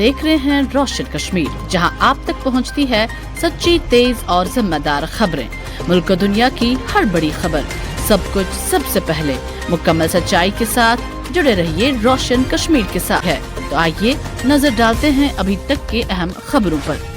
देख रहे हैं रोशन कश्मीर, जहां आप तक पहुंचती है सच्ची, तेज और जिम्मेदार खबरें। मुल्क और दुनिया की हर बड़ी खबर, सब कुछ सबसे पहले, मुकम्मल सच्चाई के साथ जुड़े रहिए रोशन कश्मीर के साथ है। तो आइए नजर डालते हैं अभी तक के अहम खबरों पर।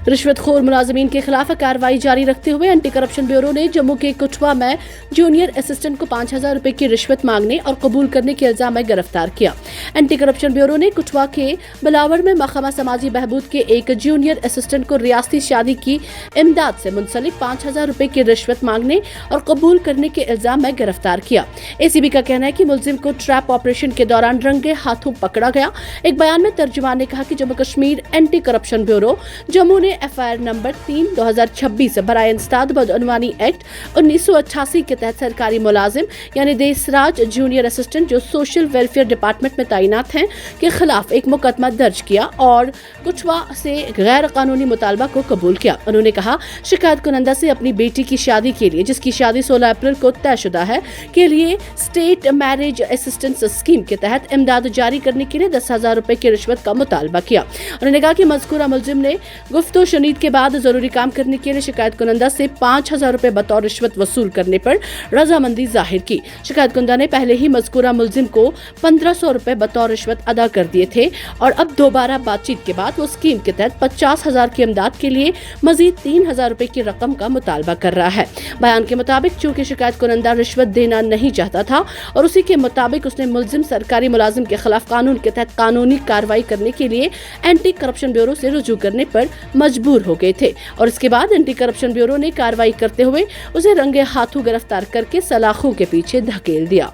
रिश्वतखोर मुलाजमीन के खिलाफ कार्रवाई जारी रखते हुए एंटी करप्शन ब्यूरो ने जम्मू के कुटवा में जूनियर असिस्टेंट को 5,000 रुपए की रिश्वत मांगने और कबूल करने के इल्जाम में गिरफ्तार किया। एंटी करप्शन ब्यूरो ने कुटवा के बिलावर में महकमा समाजी बहबूद के एक जूनियर असिस्टेंट को रियासती शादी की इमदाद से मुंसलिक 5,000 रुपए की रिश्वत मांगने और कबूल करने के इल्जाम में गिरफ्तार किया। एसीबी का कहना है कि मुलजिम को ट्रैप ऑपरेशन के दौरान रंगे हाथों पकड़ा गया। एक बयान में तर्जुमान ने कहा कि Jammu Kashmir anti corruption bureau Jammu ने FIR नंबर 3/2026 बराए इंसदाद बदअनवानी एक्ट 1988 के तहत सरकारी मुलाजिम यानी देसराज जूनियर असिस्टेंट जो सोशल वेलफेयर डिपार्टमेंट में तैनात हैं के खिलाफ एक मुकदमा दर्ज किया और कुटवा से गैर कानूनी मुतालबा को कबूल किया। उन्होंने कहा, शिकायत कुनंदा से अपनी बेटी की शादी के लिए, जिसकी शादी 16 अप्रैल को तयशुदा है, के लिए स्टेट मैरिज असिस्टेंस स्कीम के तहत इमदाद जारी करने के लिए 10,000 रुपए की रिश्वत का मुतालबा किया। उन्होंने कहा कि मज़कूरा मुलजिम ने गुफ्तो शनीद के बाद जरूरी काम करने के लिए शिकायत कुनंदा से 5,000 रुपए बतौर रिश्वत वसूल करने पर रजामंदी जाहिर की। शिकायत कुनंदा ने पहले ही मज़कूरा मुलजिम को 1,500 रुपए बतौर रिश्वत अदा कर दिए थे और अब दोबारा बातचीत के बाद वो स्कीम के तहत 50,000 की इमदाद के लिए मजीद 3,000 रुपए की रकम का मुतालबा कर रहा है। बयान के मुताबिक चूँकि शिकायत कुनंदा रिश्वत देना नहीं चाहता था और उसी के मुताबिक उसने मुलजिम सरकारी मुलाजिम के खिलाफ कानून के तहत कानूनी कार्रवाई करने के लिए एंटी करप्शन ब्यूरो से रुजू करने पर मजबूर हो गए थे और इसके बाद एंटी करप्शन ब्यूरो ने कार्रवाई करते हुए उसे रंगे हाथों गिरफ्तार करके सलाखों के पीछे धकेल दिया।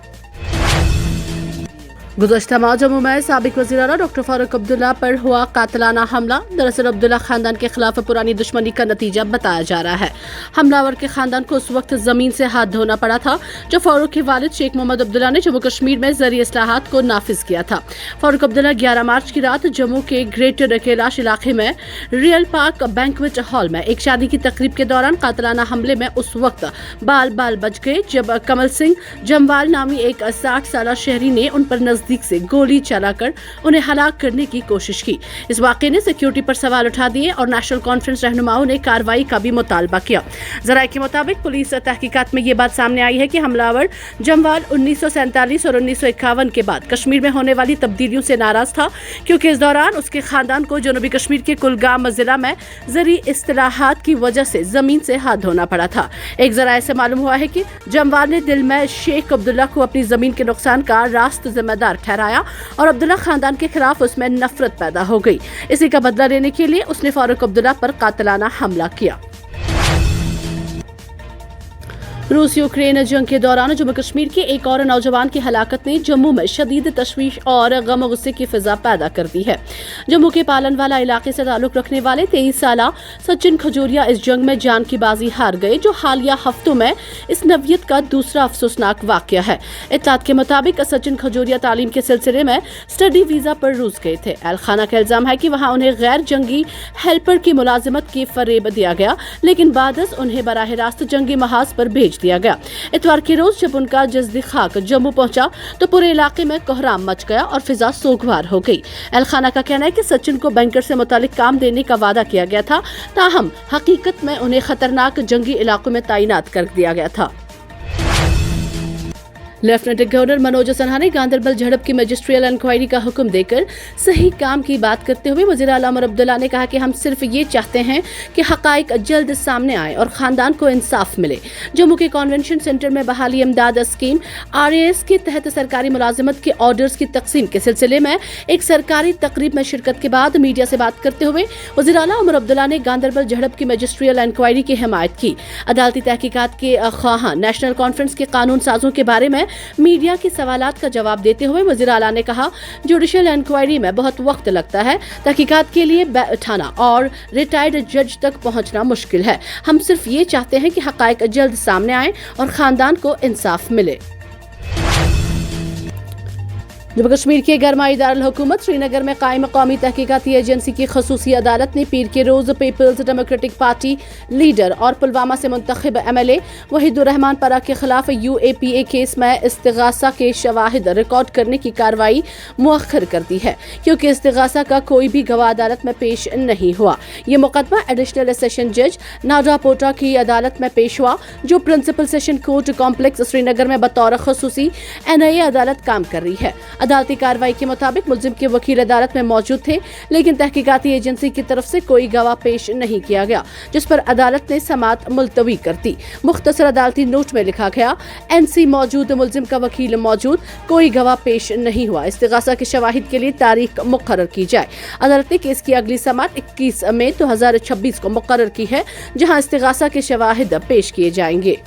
गुज़श्ता माह जम्मू में साबिक वज़ीर आला डॉक्टर फारूक अब्दुल्ला पर हुआ कातिलाना हमला दरअसल अब्दुल्ला खानदान के खिलाफ पुरानी दुश्मनी का नतीजा बताया जा रहा है। हमलावर के खानदान को उस वक्त जमीन से हाथ धोना पड़ा था जब फारूक के वालिद शेख मोहम्मद अब्दुल्ला ने जम्मू कश्मीर में ज़रूरी इस्लाहात को नाफिज किया था। फारूक अब्दुल्ला 11 मार्च की रात जम्मू के ग्रेटर कैलाश इलाके में रियल पार्क बैंक्वेट हॉल में एक शादी की तकरीब के दौरान कातिलाना हमले में उस वक्त बाल बच गए जब कमल सिंह जमवाल नामी एक 60 साल शहरी ने उन पर नजदीक से गोली चलाकर उन्हें हलाक करने की कोशिश की। इस वाक़े ने सिक्योरिटी पर सवाल उठा दिए और नेशनल कॉन्फ्रेंस रहनुमाओं ने कार्रवाई का भी मुतालबा किया। ज़राए के मुताबिक पुलिस तहकीकात में ये बात सामने आई है कि हमलावर जमवाल 1947 और 1951 के बाद कश्मीर में होने वाली तब्दीलियों से नाराज था, क्योंकि इस दौरान उसके खानदान को जनूबी कश्मीर के कुलगाम जिला में ज़रूरी इस्लाहात की वजह से जमीन से हाथ धोना पड़ा था। एक ज़राए से मालूम हुआ है कि जमवाल ने दिल में शेख अब्दुल्ला को अपनी जमीन के नुकसान का रास्त जिम्मेदार ठहराया और अब्दुल्ला खानदान के खिलाफ उसमें नफरत पैदा हो गई। इसी का बदला लेने के लिए उसने फारूक अब्दुल्ला पर कातिलाना हमला किया। रूस यूक्रेन जंग के दौरान जम्मू कश्मीर के एक और नौजवान की हलाकत ने जम्मू में शदीद तशवीश और गम गुस्से की फिजा पैदा कर दी है। जम्मू के पालनवाला इलाके से ताल्लुक रखने वाले 23 साल सचिन खजूरिया इस जंग में जान की बाजी हार गए, जो हालिया हफ्तों में इस नवियत का दूसरा अफसोसनाक वाकया है। इत्तलात के मुताबिक सचिन खजूरिया तालीम के सिलसिले में स्टडी वीजा पर रूस गए थे। एलखाना का इल्जाम है कि वहाँ उन्हें गैर जंगी हेल्पर की मुलाजिमत की फरेब दिया गया, लेकिन बादस उन्हें बराह रास्त जंगी महाज पर भेज दिया गया। इतवार के रोज जब उनका जज्दी खाक जम्मू पहुंचा तो पूरे इलाके में कोहराम मच गया और फिजा सोगवार हो गई। एलखाना का कहना है कि सचिन को बैंकर से मुतालिक काम देने का वादा किया गया था, ताहम हकीकत में उन्हें खतरनाक जंगी इलाकों में तैनात कर दिया गया था। लेफ्टिनेंट गवर्नर मनोज सिन्हा ने गांधरबल झड़प की मजिस्ट्रियल इंक्वायरी का हुक्म देकर सही काम की बात करते हुए वज़ीर आला उमर अब्दुल्ला ने कहा कि हम सिर्फ ये चाहते हैं कि हकाइक जल्द सामने आए और खानदान को इंसाफ मिले। जम्मू के कन्वेंशन सेंटर में बहाली इमदाद स्कीम RAS के तहत सरकारी मुलाजिमत के ऑर्डर्स की तकसीम के सिलसिले में एक सरकारी तकरीब में शिरकत के बाद मीडिया से बात करते हुए वज़ीर आला उमर अब्दुल्ला ने गांधरबल झड़प की मजिस्ट्रियल इंक्वायरी की हिमायत की। अदालती तहकीकात के ख्वाहां नेशनल कॉन्फ्रेंस के कानून साजों के बारे में मीडिया के सवालात का जवाब देते हुए वज़ीर आला ने कहा, जुडिशियल इंक्वायरी में बहुत वक्त लगता है, तहकीकात के लिए बैठाना और रिटायर्ड जज तक पहुंचना मुश्किल है। हम सिर्फ ये चाहते हैं कि हकाइक जल्द सामने आए और खानदान को इंसाफ मिले। जम्मू कश्मीर के गरमाई दारुल हुकूमत श्रीनगर में कायम कौमी तहकीकाती एजेंसी की खसूसी अदालत ने पीर के रोज पीपल्स डेमोक्रेटिक पार्टी लीडर और पुलवामा से मुंतखब MLA वहीदुर रहमान परा के खिलाफ UAPA केस में इस्तिगासा के शवाहिद रिकॉर्ड करने की कार्रवाई मुअख्खर कर दी है, क्योंकि इस्तिगासा का कोई भी गवाह अदालत में पेश नहीं हुआ। ये मुकदमा एडिशनल सेशन जज नाडा पोटा की अदालत में पेश हुआ, जो principal session court complex Srinagar में बतौर खसूसी NIA अदालत काम कर रही है। अदालती कार्रवाई के मुताबिक मुल्जिम के वकील अदालत में मौजूद थे, लेकिन तहकीकाती एजेंसी की तरफ से कोई गवाह पेश नहीं किया गया, जिस पर अदालत ने समाअत मुलतवी कर दी। मुख्तसर अदालती नोट में लिखा गया, NC मौजूद, मुल्जिम का वकील मौजूद, कोई गवाह पेश नहीं हुआ। इस्तिगासा के शवाहिद के लिए तारीख मुकर्रर की जाए। अदालत ने केस की अगली समाअत 21 मई 2026 को मुकर्रर की है, जहां इस्तिगासा के शवाहिद पेश किए जाएंगे।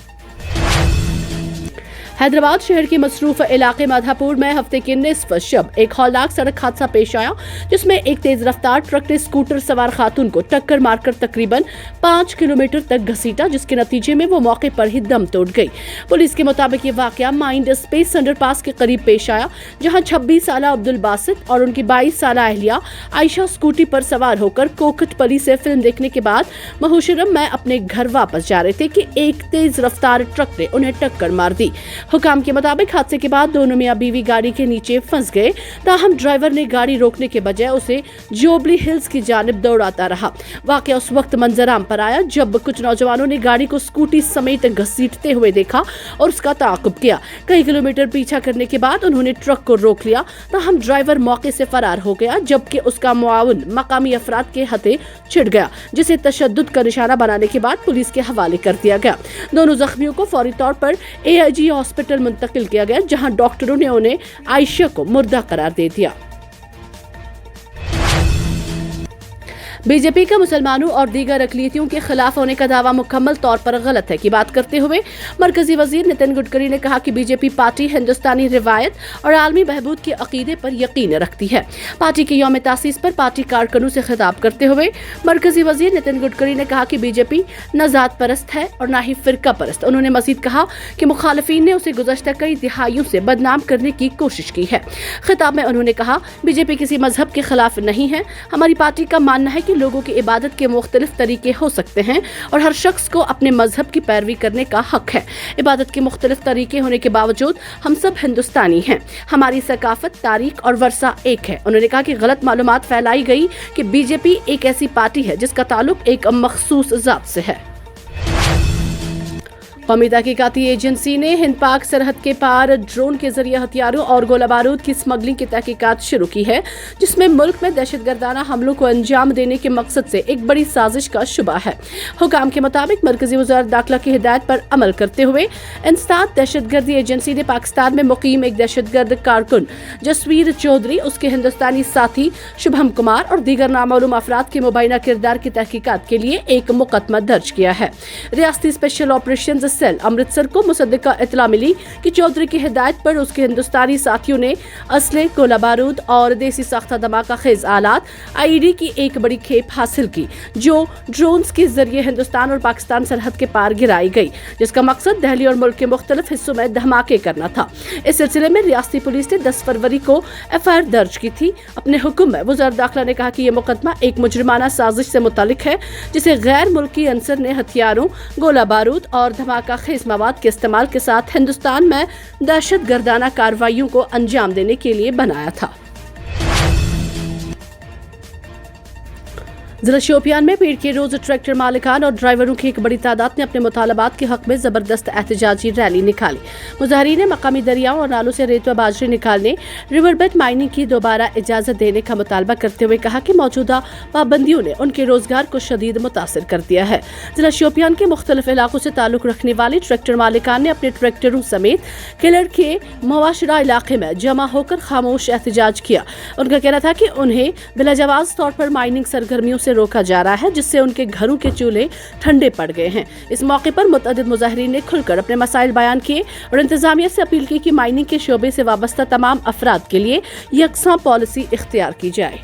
हैदराबाद शहर के मसरूफ इलाके माधापुर में हफ्ते के निस्फ शब एक हौलनाक सड़क हादसा पेश आया, जिसमें एक तेज रफ्तार ट्रक ने स्कूटर सवार खातून को टक्कर मारकर तकरीबन 5 किलोमीटर तक घसीटा, जिसके नतीजे में वो मौके पर ही दम तोड़ गई। पुलिस के मुताबिक ये वाकया माइंड स्पेस अंडरपास के करीब पेश आया, जहां 26 साल अब्दुल बासित और उनकी 22 साल अहलिया आयशा स्कूटी पर सवार होकर कोकटपली से फिल्म देखने के बाद महुशरम में अपने घर वापस जा रहे थे कि एक तेज रफ्तार ट्रक ने उन्हें टक्कर मार दी। हुकाम के मुताबिक हादसे के बाद दोनों मियां बीवी गाड़ी के नीचे फंस गए, ताहम ड्राइवर ने गाड़ी रोकने के बजाय उसे जोबली हिल्स की जानिब दौड़ाता रहा। वाकया उस वक्त मंजराम पर आया जब कुछ नौजवानों ने गाड़ी को स्कूटी समेत घसीटते हुए देखा और उसका ताक़ुब किया। कई किलोमीटर पीछा करने के बाद उन्होंने ट्रक को रोक लिया, ताहम ड्राइवर मौके से फरार हो गया, जबकि उसका मुआविन मकामी अफराद के हथे छिड़ गया, जिसे तशद्दुद का निशाना बनाने के बाद पुलिस के हवाले कर दिया गया। दोनों जख्मियों को फौरी तौर पर AIG हॉस्पिटल मुंतकिल किया गया, जहां डॉक्टरों ने उन्हें आयशा को मुर्दा करार दे दिया। बीजेपी का मुसलमानों और दीगर अक़लियतियों के खिलाफ होने का दावा मुकम्मल तौर पर गलत है की बात करते हुए मरकजी वजीर नितिन गडकरी ने कहा कि बीजेपी पार्टी हिंदुस्तानी रिवायत और आलमी बहबूद के अकीदे पर यकीन रखती है। पार्टी के यौम तासीस पर पार्टी कारकुनों से खिताब करते हुए मरकजी वजीर नितिन गडकरी ने कहा कि बीजेपी न ज़ात परस्त है और न ही फिरका परस्त। उन्होंने मजीद कहा कि मुखालिफिन ने उसे गुज़श्ता कई दिहाइयों से बदनाम करने की कोशिश की है। खिताब में उन्होंने कहा, बीजेपी किसी मजहब के खिलाफ नहीं है। हमारी पार्टी का मानना है कि लोगों की इबादत के मुख्तलिफ तरीके हो सकते हैं और हर शख्स को अपने मजहब की पैरवी करने का हक है। इबादत के मुख्तलिफ तरीके होने के बावजूद हम सब हिंदुस्तानी हैं। हमारी सकाफत, तारीख और वर्सा एक है। उन्होंने कहा कि गलत मालूमात फैलाई गई कि बीजेपी एक ऐसी पार्टी है जिसका ताल्लुक एक मखसूस जात से है। कौमी तहकीकाती एजेंसी ने हिंद पाक सरहद के पार ड्रोन के जरिए हथियारों और गोला बारूद की स्मगलिंग की तहकीकात शुरू की है, जिसमें मुल्क में दहशतगर्दाना हमलों को अंजाम देने के मकसद से एक बड़ी साजिश का शुबा है। हुकाम के मुताबिक मरकजी वज़ारत दाखिला की हिदायत पर अमल करते हुए इंसदाद दहशतगर्दी एजेंसी ने पाकिस्तान में मुकीम एक दहशतगर्द कारकुन जसवीर चौधरी, उसके हिंदुस्तानी साथी शुभम कुमार और दीगर नामालूम अफराद के मुबैना किरदार की तहकीकात के लिए एक मुकदमा दर्ज किया है। रियासती स्पेशल ऑपरेशन सेल अमृतसर को मुसद्दिका इत्तला मिली कि चौधरी की हिदायत पर उसके हिंदुस्तानी साथियों ने असले, गोला बारूद और देसी साख्ता धमाका खेज आलात IED की एक बड़ी खेप हासिल की, जो ड्रोन्स के जरिए हिंदुस्तान और पाकिस्तान सरहद के पार गिराई गई, जिसका मकसद दिल्ली और मुल्क के मुख्तलिफ हिस्सों में धमाके करना था। इस सिलसिले में रियासती पुलिस ने 10 फरवरी को FIR दर्ज की थी। अपने हुक्म में वज़ारत दाखिला ने कहा कि यह मुकदमा एक मुजरिमाना साजिश से मुतालिक है, जिसे गैर मुल्की अंसर ने हथियारों, गोला बारूद और धमाका खेज मवाद के इस्तेमाल के साथ हिंदुस्तान में दहशत गर्दाना कार्रवाइयों को अंजाम देने के लिए बनाया था। जिला शोपियान में पीर के रोज ट्रैक्टर मालिकान और ड्राइवरों की एक बड़ी तादाद ने अपने मुतालबात के हक में जबरदस्त एहतजाजी रैली निकाली। मुजाहिरीन ने मकामी दरियाओं और नालों से रेत व बाजरी निकालने, रिवरबेड माइनिंग की दोबारा इजाजत देने का मुतालबा करते हुए कहा कि मौजूदा पाबंदियों ने उनके रोजगार को शदीद मुतासिर कर दिया है। जिला शोपियान के मुख्तलिफ इलाकों से ताल्लुक रखने वाले ट्रैक्टर मालिकान ने अपने ट्रैक्टरों समेत किलर के मुआशरा इलाके में जमा होकर खामोश एहतजाज किया। उनका कहना था कि उन्हें बिलाजवाज तौर पर माइनिंग सरगर्मियों से रोका जा रहा है, जिससे उनके घरों के चूल्हे ठंडे पड़ गए हैं। इस मौके पर मुतअद्दिद मुजाहिरीन ने खुलकर अपने मसाइल बयान किए और इंतजामिया से अपील की कि माइनिंग के शोबे से वाबस्ता तमाम अफराद के लिए यकसां पॉलिसी इख्तियार की जाए।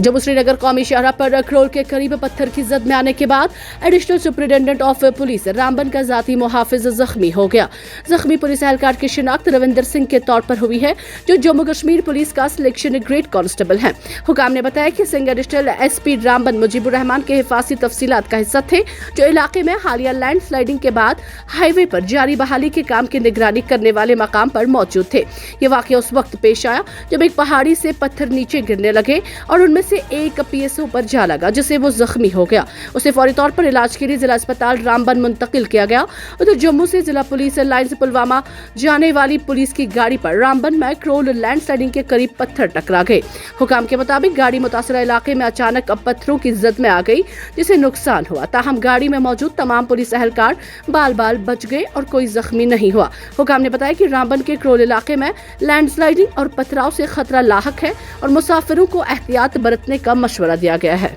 जम्मू श्रीनगर कौमी शाहराह पर करोड़ के करीब पत्थर की जद में आने के बाद additional superintendent of police Ramban का जाती मुहाफिज जख्मी हो गया। जख्मी पुलिस एहलकार की शिनाख्त रविंदर सिंह के तौर पर हुई है, जो जम्मू कश्मीर पुलिस का सिलेक्शन ग्रेड कांस्टेबल है। हुकाम ने बताया कि सिंह एडिशनल एसपी रामबन मुजीबुर रहमान के हिफाजती तफसीलात का हिस्सा थे, जो इलाके में हालिया लैंड स्लाइडिंग के बाद हाईवे पर जारी बहाली के काम की निगरानी करने वाले मकाम पर मौजूद थे। ये वाकया उस वक्त पेश आया जब एक पहाड़ी से पत्थर नीचे गिरने लगे और उनमें से एक पीएसओ पर जा लगा, जिससे वो जख्मी हो गया। उसे फौरी तौर पर इलाज के लिए जिला अस्पताल रामबन मुंतकिल किया गया। उधर जम्मू से जिला पुलिस लाइन से पुलवामा जाने वाली पुलिस की गाड़ी पर रामबन में क्रोल लैंड स्लाइडिंग के करीब पत्थर टकरा गए। हुकाम के मुताबिक गाड़ी मुतासरा इलाके में अचानक पत्थरों की जद में आ गई, जिससे नुकसान हुआ। ताहम गाड़ी में मौजूद तमाम पुलिस एहलकार बाल बाल बच गए और कोई जख्मी नहीं हुआ। हुकाम ने बताया कि रामबन के क्रोल इलाके में लैंड स्लाइडिंग और पथराव से खतरा लाहक है और मुसाफिरों को एहतियात बरतने का मशवरा दिया गया है।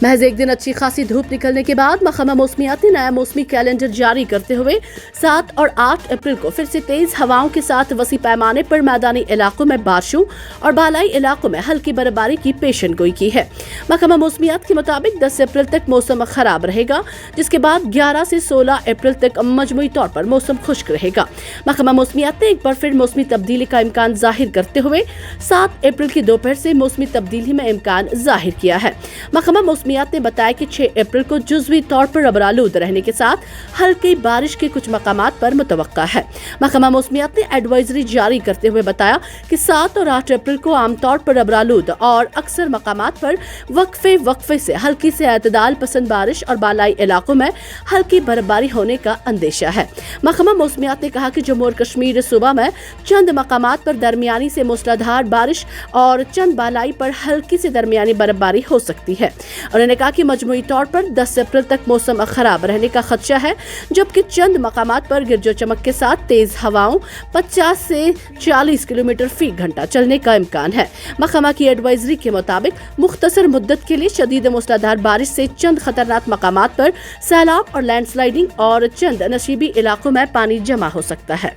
महज एक दिन अच्छी खासी धूप निकलने के बाद महकमा मौसमियात ने नया मौसमी कैलेंडर जारी करते हुए 7 और 8 अप्रैल को फिर से तेज हवाओं के साथ वसी पैमाने पर मैदानी इलाकों में बारिशों और बालाई इलाकों में हल्की बर्फबारी की पेशनगोई की है। महकमा मौसमियात के मुताबिक 10 अप्रैल तक मौसम खराब रहेगा, जिसके बाद 11 से 16 अप्रैल तक मजमूई तौर पर मौसम खुश्क रहेगा। महकमा मौसमियात ने एक बार फिर मौसमी तब्दीली का इम्कान जाहिर करते हुए 7 अप्रैल की दोपहर से मौसमी तब्दीली में इम्कान जाहिर किया है। महकमा मौसमियात ने बताया कि 6 अप्रैल को जुज़वी तौर पर अबरालूद रहने के साथ हल्की बारिश के कुछ मकामात पर मुतवक्का है। महकमा मौसमियात ने एडवाइजरी जारी करते हुए बताया कि 7 और 8 अप्रैल को आमतौर पर अबरालूद और अक्सर मकामात पर वक्फे से हल्की से एतदाल पसंद बारिश और बालाई इलाकों में हल्की बर्फबारी होने का अंदेशा है। महकमा मौसमियात ने कहा कि जम्मू और कश्मीर सूबा में चंद मकामात पर दरमियानी से मूसलाधार बारिश और चंद बालाई पर हल्की से दरमियानी बर्फबारी हो सकती है। उन्होंने कहा कि मजमूई तौर पर 10 अप्रैल तक मौसम खराब रहने का खदशा है, जबकि चंद मकामात पर गिरजो चमक के साथ तेज हवाओं 50 से 40 किलोमीटर फी घंटा चलने का इम्कान है। महकमा की एडवाइजरी के मुताबिक मुख्तसर मुद्दत के लिए शदीद मूसलाधार बारिश से चंद खतरनाक मकामात पर सैलाब और लैंडस्लाइडिंग और चंद नशीबी इलाकों में पानी जमा हो सकता है।